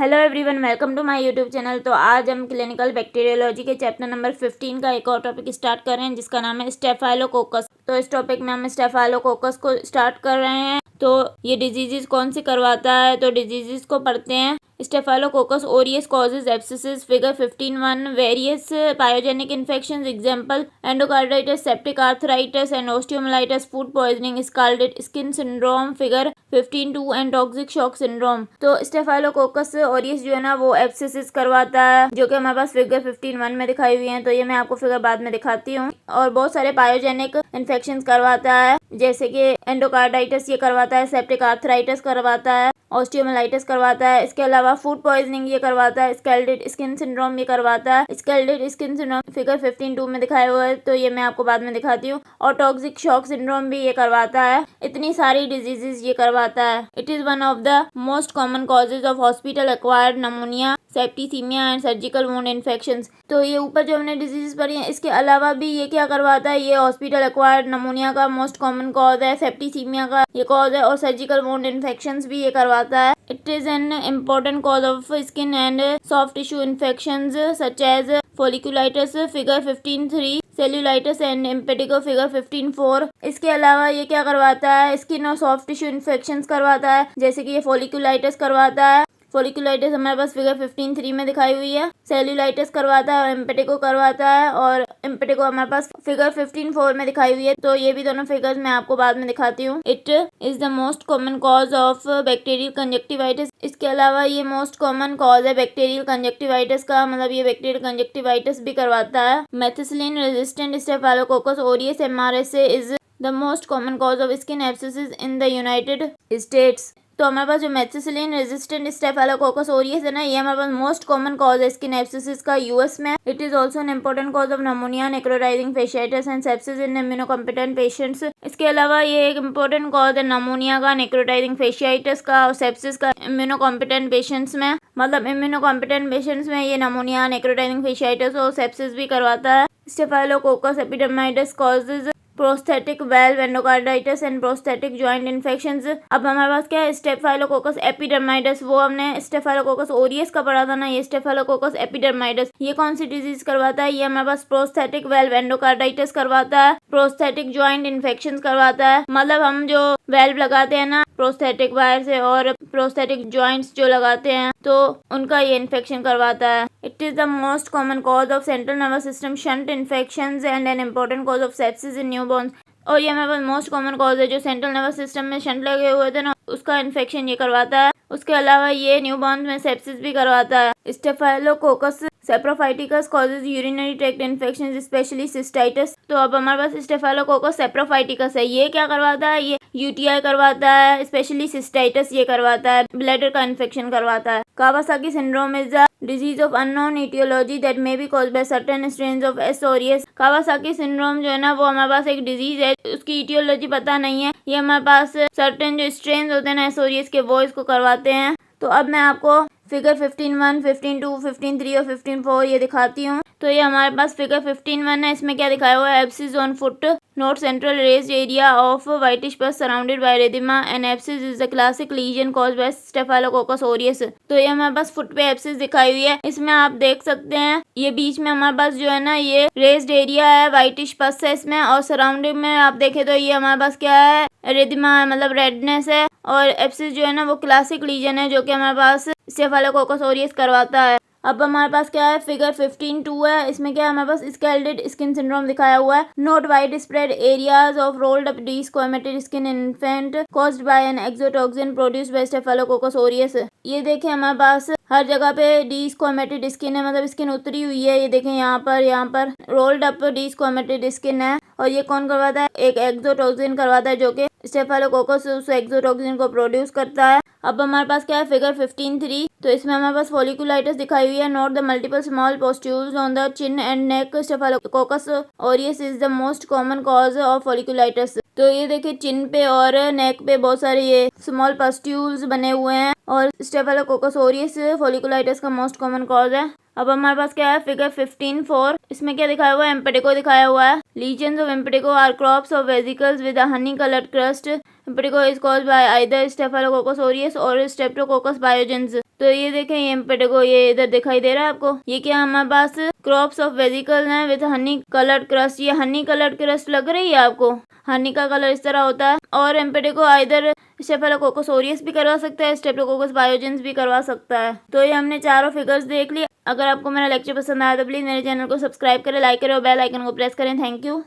Hello everyone, welcome to my YouTube channel. तो आज हम क्लिनिकल बैक्टीरियोलॉजी के चैप्टर नंबर 15 का एक और टॉपिक स्टार्ट कर रहे हैं जिसका नाम है स्टेफाइलोकोकस। तो इस टॉपिक में हम स्टेफाइलोकोकस को स्टार्ट कर रहे हैं। तो ये डिजीजेस कौन सी करवाता है, तो डिजीजेस को पढ़ते हैं। Staphylococcus aureus causes abscesses, figure 15.1 various pyogenic infections, example endocarditis, septic arthritis and osteomyelitis, food poisoning, scalded skin syndrome, figure 15.2 and toxic shock syndrome. तो स्टेफाइलोकोकस ओरियस जो है ना वो एब्सिसिस करवाता है, जो कि हमारे पास फिगर 15.1 में दिखाई हुई है। तो ये मैं आपको फिगर बाद में दिखाती हूँ। और बहुत सारे पायोजेनिक इन्फेक्शंस करवाता है, जैसे कि एंडोकार्डाइटिस ये करवाता है, सेप्टिक आर्थराइटिस करवाता है, ऑस्टियोमाइलाइटिस करवाता है। इसके अलावा फूड पॉइजनिंग ये करवाता है, स्केल्डेड स्किन सिंड्रोम ये करवाता है। स्केल्डेड स्किन सिंड्रोम फिगर 15.2 में दिखाया हुआ है, तो ये मैं आपको बाद में दिखाती हूँ। और टॉक्सिक शॉक सिंड्रोम भी ये करवाता है। इतनी सारी डिजीजेस ये करवाता है। It is one of the most common causes of hospital acquired pneumonia, septicaemia and surgical wound infections. तो ये ऊपर जो हमने डिजीजेस पढ़ी हैं, इसके अलावा भी ये क्या करवाता है, ये हॉस्पिटल एक्वायर्ड नमोनिया का मोस्ट कॉमन कॉज है, सेप्टिसीमिया का ये कॉज है, और सर्जिकल वुंड इन्फेक्शंस भी ये करवाता है। It is an important cause of skin and soft tissue infections such as folliculitis, figure 15.3, cellulitis and impetigo, figure 15.4। इसके अलावा ये क्या करवाता है, स्किन और सॉफ्ट टिश्यू इन्फेक्शंस करवाता है, जैसे कि ये फोलिकुलाइटिस करवाता है। फोलिकुलाइटिस हमारे पास फिगर 15.3 में दिखाई हुई है। सेल्यूलाइटिस करवाता है और इम्पेटिको करवाता है, और इम्पेटिको हमारे पास फिगर 15.4 में दिखाई हुई है। तो ये भी दोनों फिगर्स मैं आपको बाद में दिखाती हूँ। It is the most common cause of bacterial conjunctivitis. इसके अलावा ये मोस्ट कॉमन कॉज है बैक्टीरियल कंजक्टिवाइटिस का, मतलब ये बैक्टीरियल कंजक्टिवाइटिस भी करवाता है। Methicillin resistant staphylococcus aureus MRSA is the most common cause of skin abscesses in the United States. तो हमारे पास जो मेथिसिलिन रेजिस्टेंट स्टेफाइलोकोकस ओरियस है ना, ये हमारे पास मोस्ट कॉमन कॉज है स्किन एब्सिसिस का यूएस में। It is also an important cause of pneumonia, necrotizing fasciitis and sepsis in immunocompetent patients. इसके अलावा ये एक इम्पोर्टेंट कॉज है नमोनिया का, नेक्रोटाइजिंग फेशियाइटिस का और सेप्सिस का इम्यूनोकॉम्पिटेंट पेशेंट्स में। मतलब इम्यूनोकॉम्पिटेंट पेशेंट्स में ये नमोनिया, नेक्रोटाइजिंग फेशियाइटिस और सेप्सिस भी करवाता है। Staphylococcus epidermidis causes prosthetic valve endocarditis and prosthetic joint infections. अब हमारे पास क्या है, स्टेफाइलोकोकस एपिडर्माइटिस, वो हमने स्टेफाइलोकोकस ओरियस का पढ़ा था ना, ये स्टेफाइलोकोकस एपिडर्माइटिस ये कौन सी डिजीज करवाता है, ये हमारे पास प्रोस्थेटिक वेल्व एंडोकार्डाइटिस करवाता है, प्रोस्थेटिक जॉइंट इन्फेक्शंस करवाता है। मतलब हम जो वेल्व लगाते हैं ना प्रोस्थेटिक वायर से, और प्रोस्थेटिक जॉइंट्स जो लगाते हैं, तो उनका ये इन्फेक्शन करवाता है। It is the most common cause of central nervous system shunt infections and N important cause of sepsis in newborn's. और ये हमारे पास मोस्ट कॉमन कॉज है जो सेंट्रल नर्वस सिस्टम में शंट लगे हुए थे ना, उसका इन्फेक्शन ये करवाता है। उसके अलावा ये न्यूबॉर्न में सेप्सिस भी करवाता है। Staphylococcus saprophyticus causes urinary tract infection especially cystitis. तो अब हमारे पास स्टेफाइलोकोकस सेप्रोफाइटिकस है, ये क्या करवाता है, ये यूटीआई करवाता है, स्पेशली सिस्टाइटिस ये करवाता है, ब्लैडर का इन्फेक्शन करवाता है। Kawasaki syndrome is the disease of unknown etiology that may be caused by certain strains of S. aureus। Kawasaki syndrome जो है ना वो हमारे पास एक डिजीज है, उसकी etiology पता नहीं है। ये हमारे पास सर्टेन जो स्ट्रेन होते हैं ना S. aureus के, वो इसको करवाते हैं। तो अब मैं आपको फिगर 15.1, 15.2, 15.3 और 15.4 ये दिखाती हूँ। तो ये हमारे पास फिगर 15.1 है, इसमें क्या दिखाया हुआ है, abscess on foot note central raised area of whitish pus surrounded by erythema and abscess is the classic lesion caused by staphylococcus aureus. तो ये हमारे पास फुट पे एब्सिस दिखाई हुई है, इसमें आप देख सकते हैं ये बीच में हमारे पास जो है ना ये रेज्ड एरिया है, व्हाइटिश पस है इसमें, और सराउंडिंग में आप देखें तो ये हमारे पास क्या है, एरिथेमा है, मतलब रेडनेस है। और एब्सिस जो है ना वो क्लासिक लीजन है जो कि हमारे पास स्टेफाइलोकोकस ओरियस करवाता है। अब हमारे पास क्या है, फिगर 15.2 है, इसमें क्या है, हमारे पास स्केल्डेड स्किन सिंड्रोम दिखाया हुआ है। Note wide spread areas of rolled up desquamated skin infant caused by an exotoxin produced by staphylococcus aureus. ये देखें हमारे पास हर जगह पे डिस्कोमेटेड स्किन है, मतलब स्किन उतरी हुई है। ये देखें यहाँ पर रोल्ड अप डिस्कोमेटेड स्किन है, और ये कौन करवाता है, एक एक्सोटोक्सिन करवाता है जो कि स्टेफाइलोकोकस उस एक्सोटोक्सिन को प्रोड्यूस करता है। अब हमारे पास क्या है, फिगर 15.3, तो इसमें हमारे पास फोलिकुलाइटिस दिखाई हुई है। Note the multiple small pustules on the chin and neck. Staphylococcus aureus is the most common cause of folliculitis. तो ये देखिए चिन पे और नेक पे बहुत सारे ये स्मॉल पस्ट्यूल्स बने हुए हैं, और स्टेफाइलोकोकस ओरियस फोलिकुलाइटिस का मोस्ट कॉमन कॉज है। अब हमारे पास क्या है, फिगर 15.4, इसमें क्या दिखाया हुआ है, एम्पेटिको दिखाया हुआ है। Lesions of impetigo are crops of vesicles with a honey coloured crust impetigo is caused by either staphylococcus aureus or streptococcus pyogenes. तो ये देखें, ये एम्पेटिको ये इधर दिखाई दे रहा है आपको। ये क्या हमारे पास क्रॉप्स ऑफ वेजिकल हैं विद हनी कलर्ड क्रस्ट। ये हनी कलर्ड क्रस्ट लग रही है आपको, हनी का कलर इस तरह होता है। और एम्पेटिको आइदर स्टेफाइलोकोकस ऑरियस भी करवा सकता है, स्ट्रेप्टोकोकस बायोजेंस भी करवा सकता है। तो ये हमने चारों फिगर्स देख लिए। अगर आपको मेरा लेक्चर पसंद आया तो प्लीज़ मेरे चैनल को सब्सक्राइब करें, लाइक करें और बेल आइकन को प्रेस करें। Thank you.